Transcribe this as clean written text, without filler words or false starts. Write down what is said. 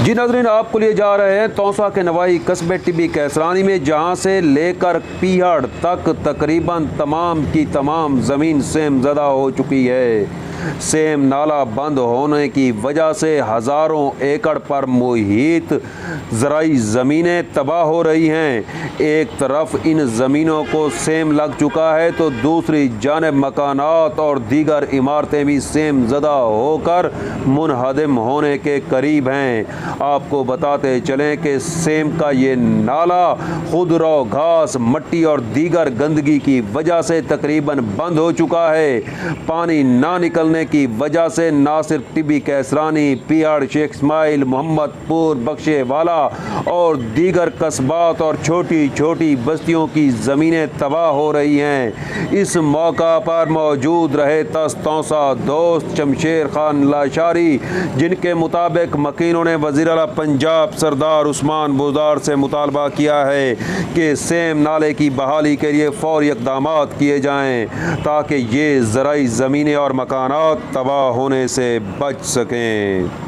जी नाज़रीन, आपको लिए जा रहे हैं तौसा के नवाई कस्बे टिब्बी कैसरानी में, जहां से लेकर पीहड़ तक तकरीबन तमाम की तमाम ज़मीन सेम ज़दा हो चुकी है। सेम नाला बंद होने की वजह से हज़ारों एकड़ पर मुहित ज़राई ज़मीनें तबाह हो रही हैं। एक तरफ इन ज़मीनों को सेम लग चुका है तो दूसरी जानिब मकानात और दीगर इमारतें भी सेम ज़दा होकर मुनहदम होने के करीब हैं। आपको बताते चलें कि सेम का ये नाला खुदरो घास, मट्टी और दीगर गंदगी की वजह से तकरीबन बंद हो चुका है। पानी ना निकलने की वजह से ना सिर्फ टिब्बी कैसरानी, पीहड़, शेख इस्माइल, मोहम्मदपुर, बख्शे वाला और दीगर कस्बात और छोटी छोटी बस्तियों की ज़मीनें तबाह हो रही हैं। इस मौका पर मौजूद रहे तौसा दोस्त शमशेर खान लाशारी, जिनके मुताबिक मकीनों ने वज़ीर आला पंजाब सरदार उस्मान बुज़दार से मुतालबा किया है कि सेम नाले की बहाली के लिए फौरी इक़दामात किए जाएँ ताकि ये ज़राई ज़मीनें और मकानात तबाह होने से बच सकें।